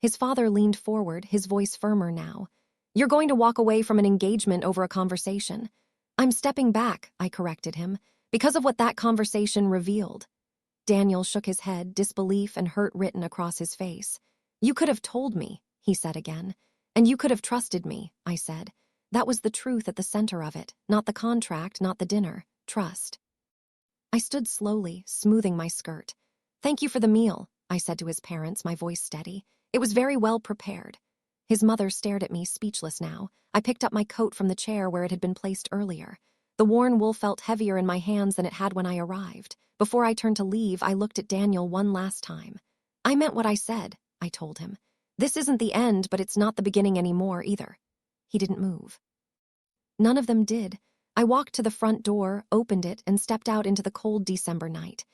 His father leaned forward, his voice firmer now. "You're going to walk away from an engagement over a conversation." "I'm stepping back," I corrected him, "because of what that conversation revealed." Daniel shook his head, disbelief and hurt written across his face. You could have told me, he said again. And you could have trusted me, I said. That was the truth at the center of it, not the contract, not the dinner. Trust. I stood slowly, smoothing my skirt. Thank you for the meal, I said to his parents, my voice steady. It was very well prepared. His mother stared at me, speechless now. I picked up my coat from the chair where it had been placed earlier. The worn wool felt heavier in my hands than it had when I arrived. Before I turned to leave, I looked at Daniel one last time. I meant what I said, I told him. This isn't the end, but it's not the beginning anymore either. He didn't move. None of them did. I walked to the front door, opened it, and stepped out into the cold December night.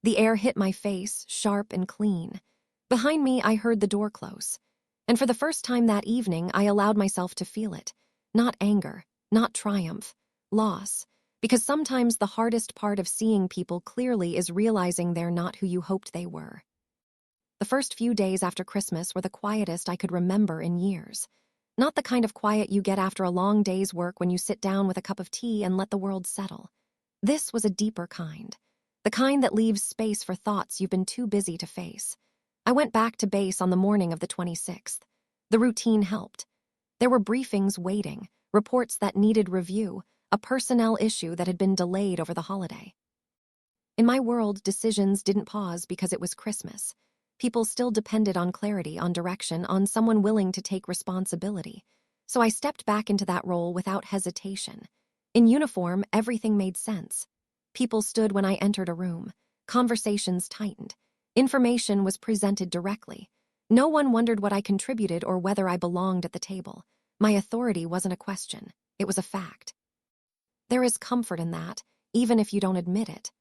The air hit my face, sharp and clean. Behind me, I heard the door close. And for the first time that evening, I allowed myself to feel it. Not anger, not triumph, loss. Because sometimes the hardest part of seeing people clearly is realizing they're not who you hoped they were. The first few days after Christmas were the quietest I could remember in years. Not the kind of quiet you get after a long day's work when you sit down with a cup of tea and let the world settle. This was a deeper kind. The kind that leaves space for thoughts you've been too busy to face. I went back to base on the morning of the 26th. The routine helped. There were briefings waiting, reports that needed review, a personnel issue that had been delayed over the holiday. In my world, decisions didn't pause because it was Christmas. People still depended on clarity, on direction, on someone willing to take responsibility. So I stepped back into that role without hesitation. In uniform, everything made sense. People stood when I entered a room. Conversations tightened. Information was presented directly. No one wondered what I contributed or whether I belonged at the table. My authority wasn't a question. It was a fact. There is comfort in that, even if you don't admit it.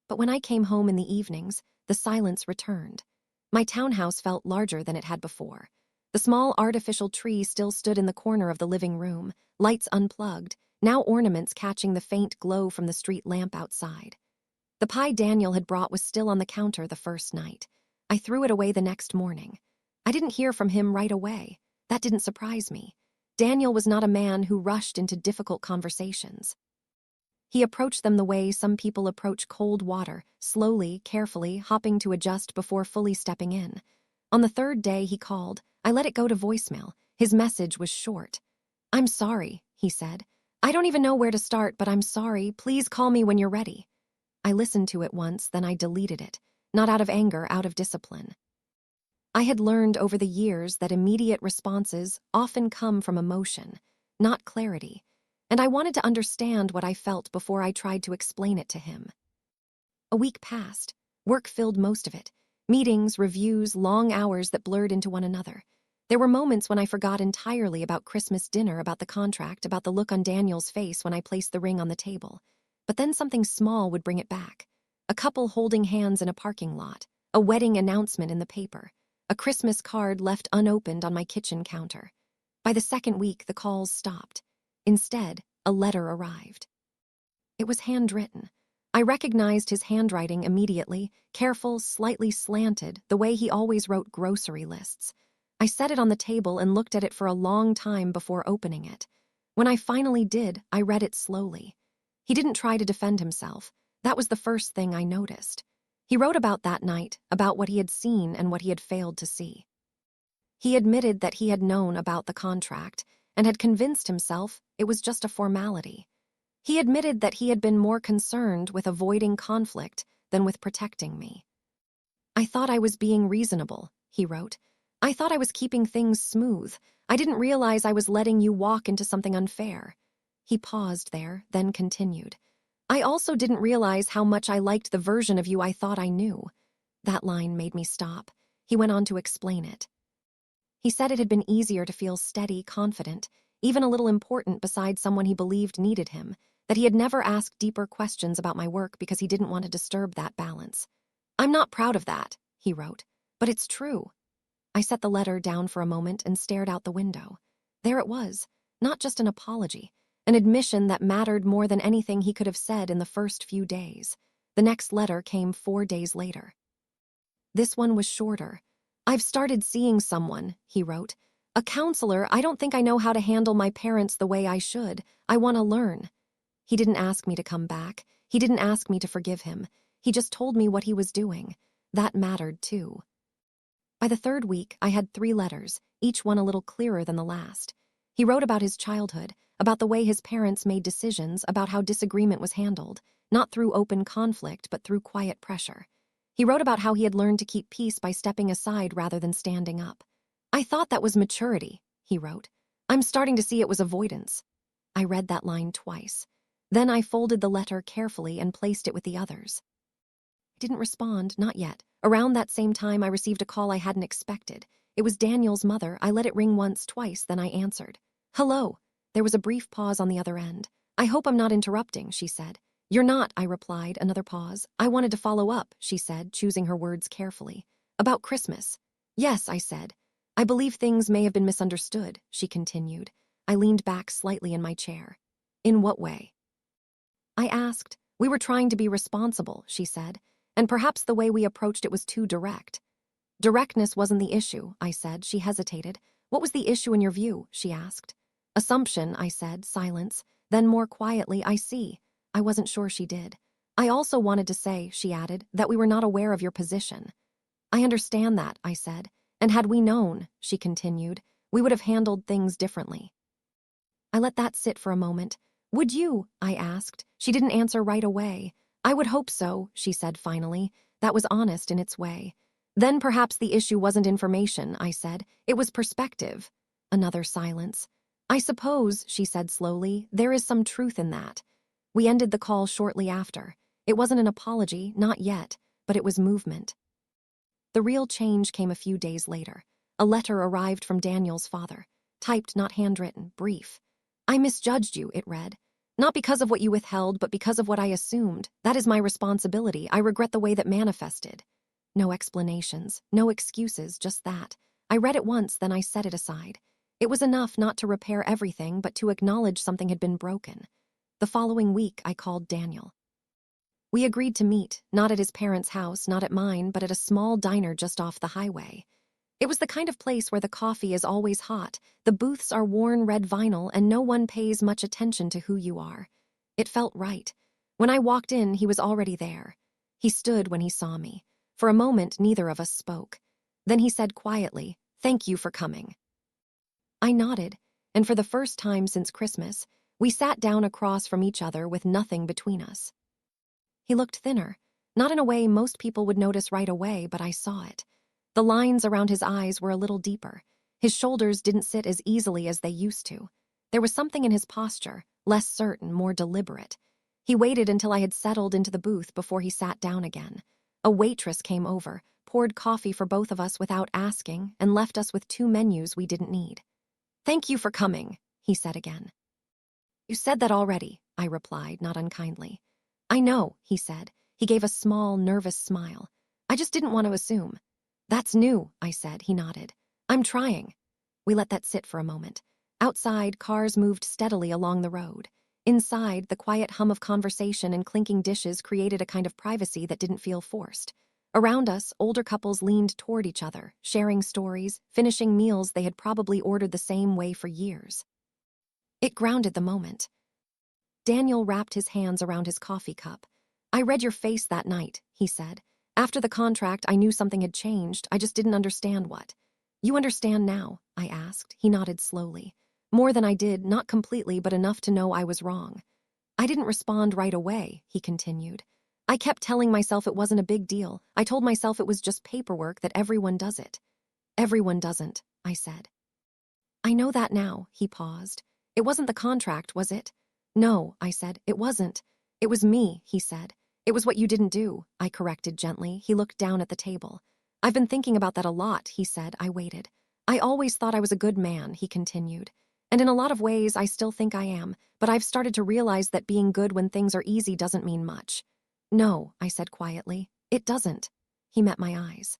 But when I came home in the evenings, the silence returned. My townhouse felt larger than it had before. The small artificial tree still stood in the corner of the living room, lights unplugged, now ornaments catching the faint glow from the street lamp outside. The pie Daniel had brought was still on the counter the first night. I threw it away the next morning. I didn't hear from him right away. That didn't surprise me. Daniel was not a man who rushed into difficult conversations. He approached them the way some people approach cold water, slowly, carefully, hopping to adjust before fully stepping in. On the third day he called. I let it go to voicemail. His message was short. I'm sorry, he said. I don't even know where to start, but I'm sorry. Please call me when you're ready. I listened to it once, then I deleted it. Not out of anger, out of discipline. I had learned over the years that immediate responses often come from emotion, not clarity. And I wanted to understand what I felt before I tried to explain it to him. A week passed. Work filled most of it. Meetings, reviews, long hours that blurred into one another. There were moments when I forgot entirely about Christmas dinner, about the contract, about the look on Daniel's face when I placed the ring on the table. But then something small would bring it back. A couple holding hands in a parking lot. A wedding announcement in the paper. A Christmas card left unopened on my kitchen counter. By the second week, the calls stopped. Instead, a letter arrived. It was handwritten. I recognized his handwriting immediately, careful, slightly slanted, the way he always wrote grocery lists. I set it on the table and looked at it for a long time before opening it. When I finally did, I read it slowly. He didn't try to defend himself. That was the first thing I noticed. He wrote about that night, about what he had seen and what he had failed to see. He admitted that he had known about the contract and had convinced himself it was just a formality. He admitted that he had been more concerned with avoiding conflict than with protecting me. I thought I was being reasonable, he wrote. I thought I was keeping things smooth. I didn't realize I was letting you walk into something unfair. He paused there, then continued. I also didn't realize how much I liked the version of you I thought I knew. That line made me stop. He went on to explain it. He said it had been easier to feel steady, confident, even a little important beside someone he believed needed him, that he had never asked deeper questions about my work because he didn't want to disturb that balance. I'm not proud of that, he wrote, but it's true. I set the letter down for a moment and stared out the window. There it was, not just an apology, an admission that mattered more than anything he could have said in the first few days. The next letter came 4 days later. This one was shorter. I've started seeing someone, he wrote. A counselor. I don't think I know how to handle my parents the way I should. I want to learn. He didn't ask me to come back. He didn't ask me to forgive him. He just told me what he was doing. That mattered, too. By the third week, I had 3 letters, each one a little clearer than the last. He wrote about his childhood, about the way his parents made decisions, about how disagreement was handled, not through open conflict, but through quiet pressure. He wrote about how he had learned to keep peace by stepping aside rather than standing up. I thought that was maturity, he wrote. I'm starting to see it was avoidance. I read that line twice. Then I folded the letter carefully and placed it with the others. I didn't respond, not yet. Around that same time, I received a call I hadn't expected. It was Daniel's mother. I let it ring once, twice, then I answered. Hello. There was a brief pause on the other end. I hope I'm not interrupting, she said. You're not, I replied, another pause. I wanted to follow up, she said, choosing her words carefully. About Christmas. Yes, I said. I believe things may have been misunderstood, she continued. I leaned back slightly in my chair. In what way? I asked. We were trying to be responsible, she said, and perhaps the way we approached it was too direct. Directness wasn't the issue, I said. She hesitated. What was the issue in your view? She asked. Assumption, I said, silence. Then more quietly, I see. I wasn't sure she did. I also wanted to say, she added, that we were not aware of your position. I understand that, I said, and had we known, she continued, we would have handled things differently. I let that sit for a moment. Would you? I asked. She didn't answer right away. I would hope so, she said finally. That was honest in its way. Then perhaps the issue wasn't information, I said. It was perspective. Another silence. I suppose, she said slowly, there is some truth in that. We ended the call shortly after. It wasn't an apology, not yet, but it was movement. The real change came a few days later. A letter arrived from Daniel's father. Typed, not handwritten, brief. I misjudged you, it read. Not because of what you withheld, but because of what I assumed. That is my responsibility. I regret the way that manifested. No explanations, no excuses, just that. I read it once, then I set it aside. It was enough not to repair everything, but to acknowledge something had been broken. The following week, I called Daniel. We agreed to meet, not at his parents' house, not at mine, but at a small diner just off the highway. It was the kind of place where the coffee is always hot, the booths are worn red vinyl, and no one pays much attention to who you are. It felt right. When I walked in, he was already there. He stood when he saw me. For a moment, neither of us spoke. Then he said quietly, "Thank you for coming." I nodded, and for the first time since Christmas, we sat down across from each other with nothing between us. He looked thinner, not in a way most people would notice right away, but I saw it. The lines around his eyes were a little deeper. His shoulders didn't sit as easily as they used to. There was something in his posture, less certain, more deliberate. He waited until I had settled into the booth before he sat down again. A waitress came over, poured coffee for both of us without asking, and left us with 2 menus we didn't need. "Thank you for coming," he said again. "You said that already," I replied, not unkindly. "I know," he said. He gave a small, nervous smile. "I just didn't want to assume." "That's new," I said. He nodded. "I'm trying." We let that sit for a moment. Outside, cars moved steadily along the road. Inside, the quiet hum of conversation and clinking dishes created a kind of privacy that didn't feel forced. Around us, older couples leaned toward each other, sharing stories, finishing meals they had probably ordered the same way for years. It grounded the moment. Daniel wrapped his hands around his coffee cup. "I read your face that night," he said. "After the contract, I knew something had changed. I just didn't understand what." "You understand now?" I asked. He nodded slowly. "More than I did, not completely, but enough to know I was wrong." "I didn't respond right away," he continued. "I kept telling myself it wasn't a big deal. I told myself it was just paperwork, that everyone does it." "Everyone doesn't," I said. "I know that now," he paused. "It wasn't the contract, was it?" "No," I said. "It wasn't." "It was me," he said. "It was what you didn't do," I corrected gently. He looked down at the table. "I've been thinking about that a lot," he said. I waited. "I always thought I was a good man," he continued. "And in a lot of ways, I still think I am, but I've started to realize that being good when things are easy doesn't mean much." "No," I said quietly. "It doesn't." He met my eyes.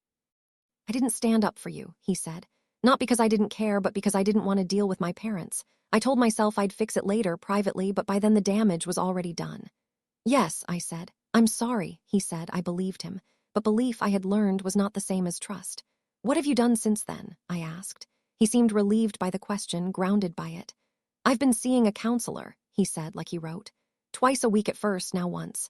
"I didn't stand up for you," he said. "Not because I didn't care, but because I didn't want to deal with my parents. I told myself I'd fix it later, privately, but by then the damage was already done." "Yes," I said. "I'm sorry," he said. I believed him. But belief, I had learned, was not the same as trust. "What have you done since then?" I asked. He seemed relieved by the question, grounded by it. "I've been seeing a counselor," he said, like he wrote. "Twice a week at first, now once."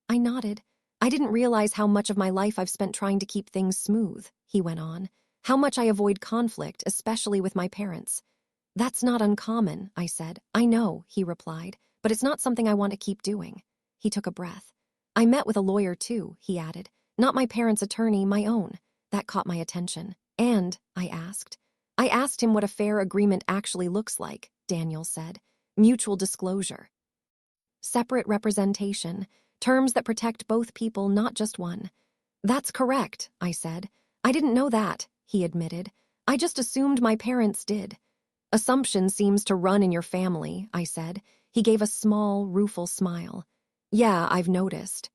I nodded. I didn't realize how much of my life I've spent trying to keep things smooth, he went on. How much I avoid conflict, especially with my parents. That's not uncommon, I said. I know, he replied, but it's not something I want to keep doing. He took a breath. I met with a lawyer too, he added. Not my parents' attorney, my own. That caught my attention. And, I asked him what a fair agreement actually looks like, Daniel said. Mutual disclosure. Separate representation. Terms that protect both people, not just one. That's correct, I said. I didn't know that, he admitted. I just assumed my parents did. Assumption seems to run in your family, I said. He gave a small, rueful smile. Yeah, I've noticed.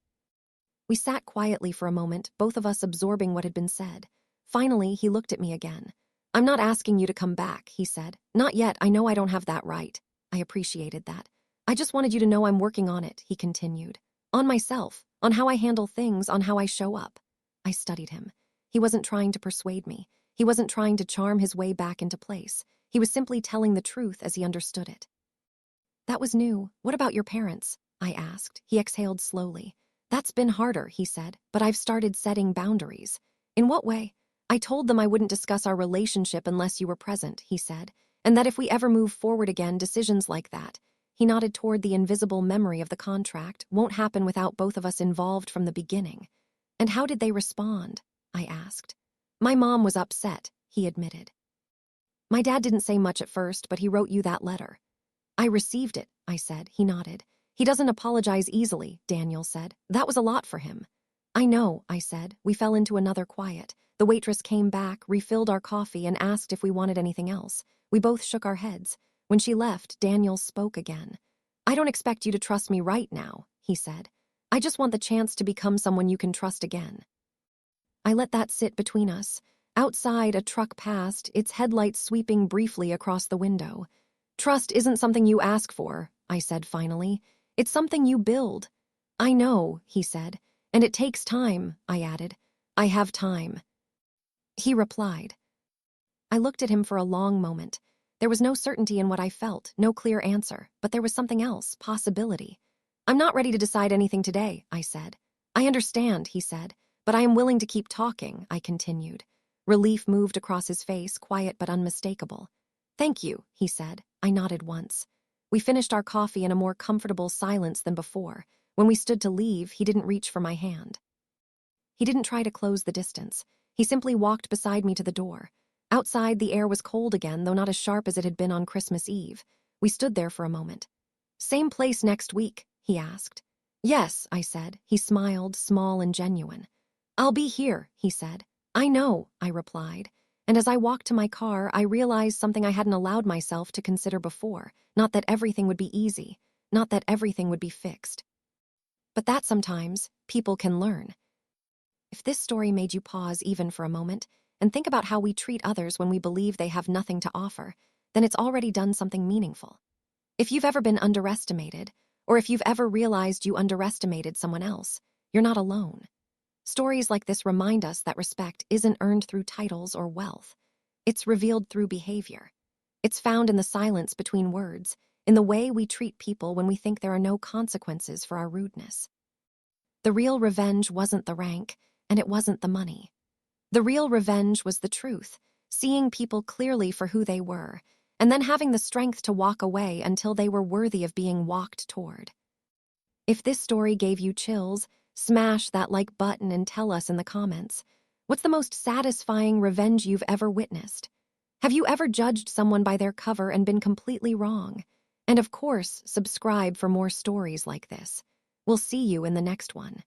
We sat quietly for a moment, both of us absorbing what had been said. Finally, he looked at me again. I'm not asking you to come back, he said. Not yet, I know I don't have that right. I appreciated that. I just wanted you to know I'm working on it, he continued. On myself, on how I handle things, on how I show up. I studied him. He wasn't trying to persuade me. He wasn't trying to charm his way back into place. He was simply telling the truth as he understood it. That was new. What about your parents? I asked. He exhaled slowly. That's been harder, he said, but I've started setting boundaries. In what way? I told them I wouldn't discuss our relationship unless you were present, he said, and that if we ever move forward again, decisions like that, he nodded toward the invisible memory of the contract, won't happen without both of us involved from the beginning. And how did they respond? I asked. My mom was upset, he admitted. My dad didn't say much at first, but he wrote you that letter. I received it, I said. He nodded. He doesn't apologize easily, Daniel said. That was a lot for him. I know, I said. We fell into another quiet. The waitress came back, refilled our coffee, and asked if we wanted anything else. We both shook our heads. When she left, Daniel spoke again. I don't expect you to trust me right now, he said. I just want the chance to become someone you can trust again. I let that sit between us. Outside, a truck passed, its headlights sweeping briefly across the window. Trust isn't something you ask for, I said finally. It's something you build. I know, he said. And it takes time, I added. I have time. He replied. I looked at him for a long moment. There was no certainty in what I felt, no clear answer, but there was something else, possibility. I'm not ready to decide anything today, I said. I understand, he said, but I am willing to keep talking, I continued. Relief moved across his face, quiet but unmistakable. Thank you, he said. I nodded once. We finished our coffee in a more comfortable silence than before. When we stood to leave, he didn't reach for my hand. He didn't try to close the distance. He simply walked beside me to the door. Outside, the air was cold again, though not as sharp as it had been on Christmas Eve. We stood there for a moment. Same place next week, he asked. Yes, I said. He smiled, small and genuine. I'll be here, he said. I know, I replied. And as I walked to my car, I realized something I hadn't allowed myself to consider before. Not that everything would be easy. Not that everything would be fixed. But that sometimes people can learn. If this story made you pause even for a moment and think about how we treat others when we believe they have nothing to offer, then it's already done something meaningful. If you've ever been underestimated, or if you've ever realized you underestimated someone else, you're not alone. Stories like this remind us that respect isn't earned through titles or wealth. It's revealed through behavior. It's found in the silence between words, in the way we treat people when we think there are no consequences for our rudeness. The real revenge wasn't the rank, and it wasn't the money. The real revenge was the truth, seeing people clearly for who they were, and then having the strength to walk away until they were worthy of being walked toward. If this story gave you chills, smash that like button and tell us in the comments. What's the most satisfying revenge you've ever witnessed? Have you ever judged someone by their cover and been completely wrong? And of course, subscribe for more stories like this. We'll see you in the next one.